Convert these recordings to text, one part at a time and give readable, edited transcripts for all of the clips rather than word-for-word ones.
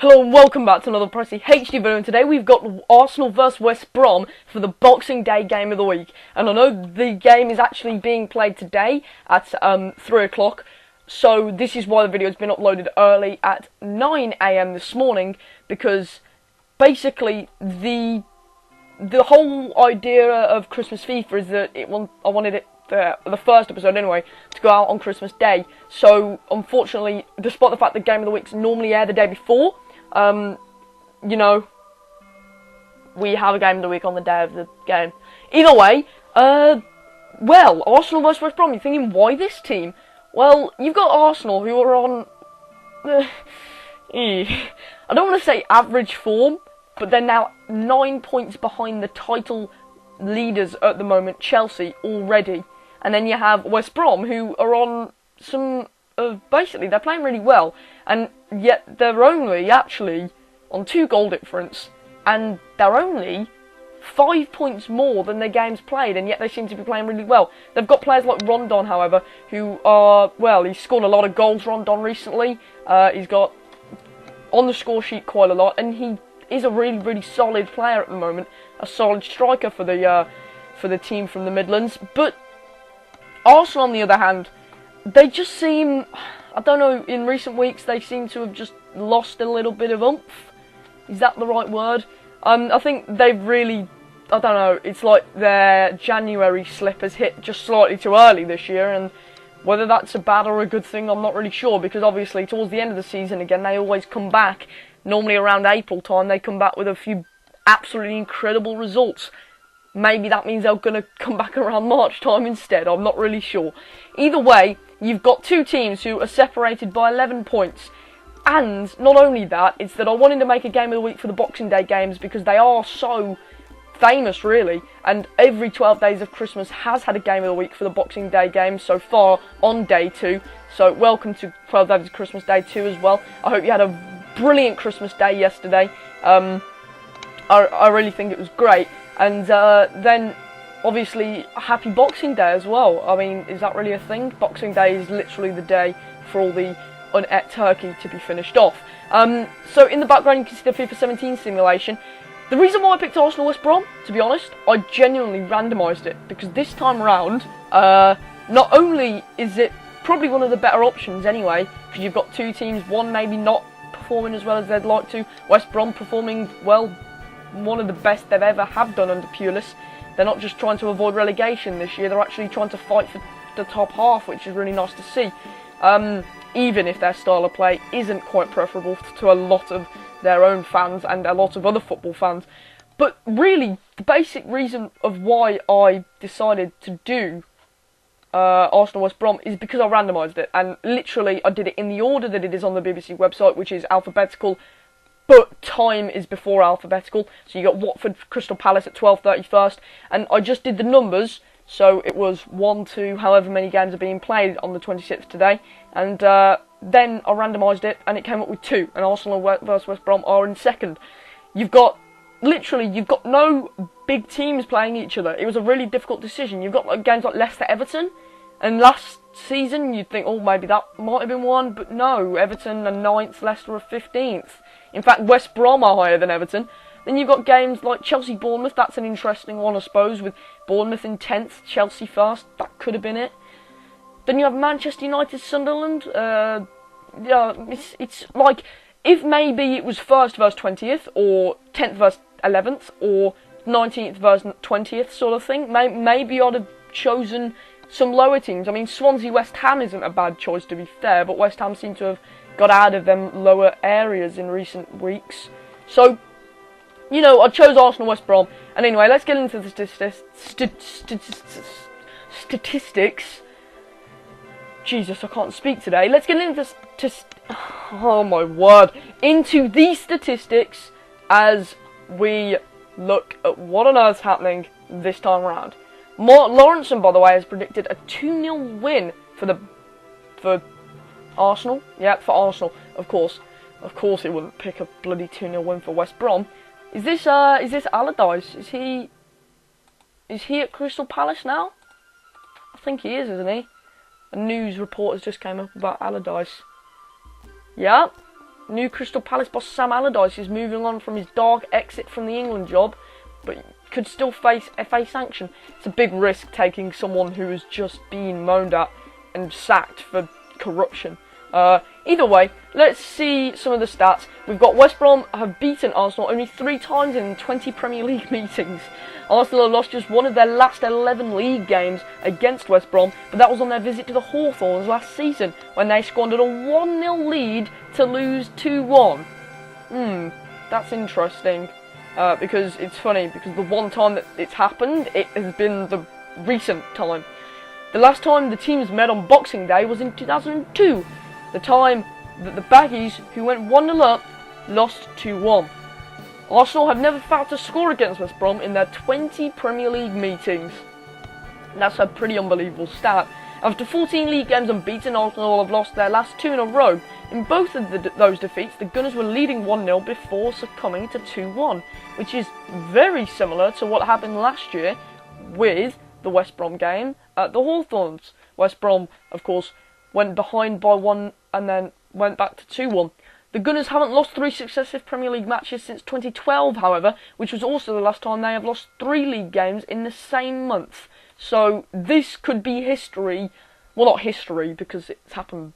Hello and welcome back to another Pricey HD video, and today we've got Arsenal vs West Brom for the Boxing Day game of the week. And I know the game is actually being played today at 3 o'clock, so this is why the video has been uploaded early at 9 AM this morning, because basically the whole idea of Christmas FIFA is that I wanted it, the first episode anyway, to go out on Christmas Day. So unfortunately, despite the fact the game of the weeks normally air the day before, you know, we have a game of the week on the day of the game. Either way, well, Arsenal vs West Brom. You're thinking, why this team? Well, you've got Arsenal, who are on, I don't want to say average form, but they're now 9 points behind the title leaders at the moment, Chelsea, already. And then you have West Brom, who are on some, basically, they're playing really well, and yet they're only actually on 2 goal difference, and they're only 5 points more than their games played, and yet they seem to be playing really well. They've got players like Rondon, however, who are, well, he's scored a lot of goals, Rondon, recently. He's got on the score sheet quite a lot, and he is a really, really solid player at the moment, a solid striker for the team from the Midlands. But Arsenal, on the other hand, they just seem, I don't know, in recent weeks they seem to have just lost a little bit of oomph. Is that the right word? I think they've really, I don't know, it's like their January slip has hit just slightly too early this year, and whether that's a bad or a good thing, I'm not really sure, because obviously towards the end of the season again, they always come back, normally around April time, they come back with a few absolutely incredible results. Maybe that means they're going to come back around March time instead, I'm not really sure. Either way, you've got 2 teams who are separated by 11 points. And not only that, it's that I wanted to make a game of the week for the Boxing Day games because they are so famous, really. And every 12 days of Christmas has had a game of the week for the Boxing Day games so far on day 2. So welcome to 12 days of Christmas Day 2 as well. I hope you had a brilliant Christmas Day yesterday. I really think it was great. And then, obviously, happy Boxing Day as well. I mean, is that really a thing? Boxing Day is literally the day for all the unate turkey to be finished off. So in the background you can see the FIFA 17 simulation. The reason why I picked Arsenal West Brom, to be honest, I genuinely randomised it, because this time around, not only is it probably one of the better options anyway, because you've got 2 teams, one maybe not performing as well as they'd like to, West Brom performing, well, one of the best they've ever have done under Pulis. They're not just trying to avoid relegation this year, they're actually trying to fight for the top half, which is really nice to see. Even if their style of play isn't quite preferable to a lot of their own fans and a lot of other football fans. But really, the basic reason of why I decided to do Arsenal West Brom is because I randomised it. And literally, I did it in the order that it is on the BBC website, which is alphabetical, but time is before alphabetical. So you got Watford Crystal Palace at 12:30 first, and I just did the numbers. So it was 1, 2, however many games are being played on the 26th today. And then I randomised it, and it came up with 2. And Arsenal vs West Brom are in second. You've got no big teams playing each other. It was a really difficult decision. You've got games like Leicester-Everton. And last season, you'd think, oh, maybe that might have been one. But no, Everton are 9th, Leicester are 15th. In fact, West Brom are higher than Everton. Then you've got games like Chelsea-Bournemouth. That's an interesting one, I suppose, with Bournemouth in 10th, Chelsea first. That could have been it. Then you have Manchester United-Sunderland. Yeah, it's like, if maybe it was 1st versus 20th, or 10th versus 11th, or 19th versus 20th sort of thing, maybe I'd have chosen some lower teams. I mean, Swansea-West Ham isn't a bad choice, to be fair, but West Ham seem to have got out of them lower areas in recent weeks. So, you know, I chose Arsenal West Brom. And anyway, let's get into the statistics. Jesus, I can't speak today. Let's get into oh my word, into these statistics as we look at what on earth's happening this time around. Mark Lawrenson, by the way, has predicted a 2-0 win for Arsenal. Yeah, for Arsenal, of course. Of course he wouldn't pick a bloody 2-0 win for West Brom. Is this Allardyce? Is he at Crystal Palace now? I think he is, isn't he? A news report has just came up about Allardyce. Yeah, new Crystal Palace boss Sam Allardyce is moving on from his dark exit from the England job, but could still face FA sanction. It's a big risk taking someone who has just been moaned at and sacked for corruption. Either way, let's see some of the stats. We've got West Brom have beaten Arsenal only 3 times in 20 Premier League meetings. Arsenal have lost just one of their last 11 league games against West Brom, but that was on their visit to the Hawthorns last season, when they squandered a 1-0 lead to lose 2-1. That's interesting, because it's funny, because the one time that it's happened, it has been the recent time. The last time the teams met on Boxing Day was in 2002, the time that the Baggies, who went 1-0 up, lost 2-1. Arsenal have never failed to score against West Brom in their 20 Premier League meetings. That's a pretty unbelievable stat. After 14 league games unbeaten, Arsenal have lost their last 2 in a row. In both of those defeats, the Gunners were leading 1-0 before succumbing to 2-1, which is very similar to what happened last year with the West Brom game at the Hawthorns. West Brom, of course, went behind by 1 and then went back to 2-1. The Gunners haven't lost 3 successive Premier League matches since 2012, however, which was also the last time they have lost 3 league games in the same month. So this could be history. Well, not history, because it's happened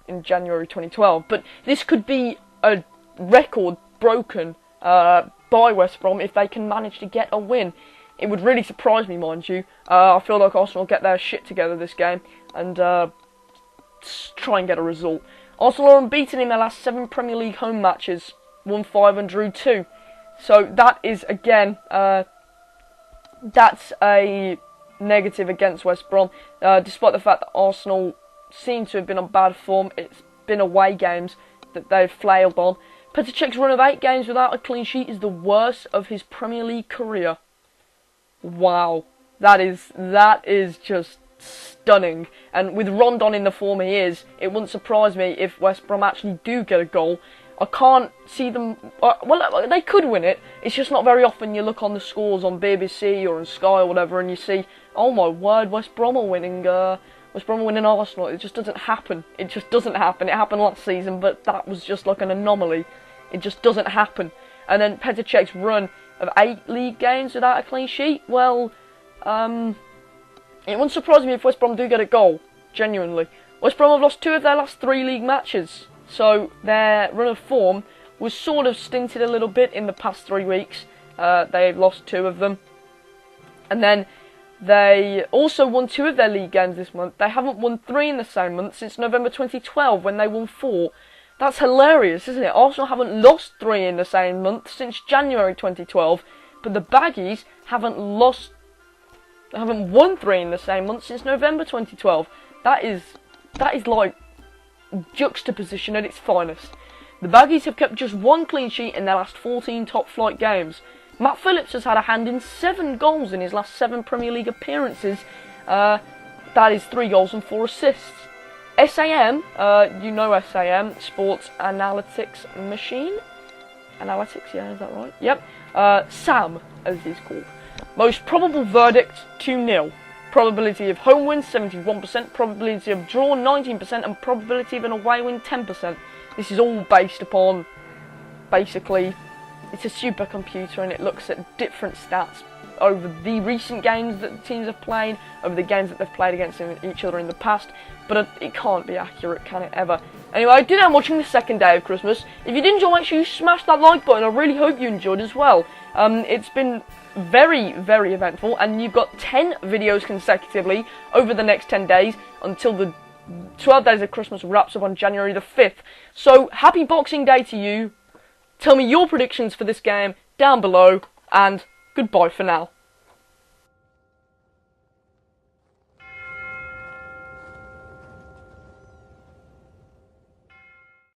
in January 2012, but this could be a record broken by West Brom if they can manage to get a win. It would really surprise me, mind you. I feel like Arsenal will get their shit together this game and try and get a result. Arsenal are unbeaten in their last 7 Premier League home matches, won 5 and drew 2. So that is, again, that's a negative against West Brom. Despite the fact that Arsenal seem to have been on bad form, it's been away games that they've flailed on. Petr Cech's run of 8 games without a clean sheet is the worst of his Premier League career. Wow, that is just stunning. And with Rondon in the form he is, it wouldn't surprise me if West Brom actually do get a goal. I can't see them. Well, they could win it. It's just not very often you look on the scores on BBC or on Sky or whatever, and you see, oh my word, West Brom are winning. West Brom are winning Arsenal. It just doesn't happen. It just doesn't happen. It happened last season, but that was just like an anomaly. It just doesn't happen. And then Petr Cech's run of 8 league games without a clean sheet. Well, it wouldn't surprise me if West Brom do get a goal. Genuinely, West Brom have lost 2 of their last 3 league matches. So their run of form was sort of stinted a little bit in the past 3 weeks. They've lost 2 of them. And then they also won 2 of their league games this month. They haven't won 3 in the same month since November 2012 when they won 4. That's hilarious, isn't it? Arsenal haven't lost 3 in the same month since January 2012. But the Baggies haven't won 3 in the same month since November 2012. That is like juxtaposition at its finest. The Baggies have kept just 1 clean sheet in their last 14 top flight games. Matt Phillips has had a hand in 7 goals in his last 7 Premier League appearances. That is 3 goals and 4 assists. SAM, you know SAM, Sports Analytics Machine? Analytics, yeah, is that right? Yep. Sam, as he's called. Most probable verdict, 2-0. Probability of home win, 71%. Probability of draw, 19%. And probability of an away win, 10%. This is all based upon, basically, it's a supercomputer and it looks at different stats over the recent games that the teams have played, over the games that they've played against each other in the past. But it can't be accurate, can it ever? Anyway, I did end watching the second day of Christmas. If you did enjoy, make sure you smash that like button. I really hope you enjoyed as well. It's been very, very eventful, and you've got 10 videos consecutively over the next 10 days until the 12 days of Christmas wraps up on January the 5th. So, happy Boxing Day to you. Tell me your predictions for this game down below, and goodbye for now.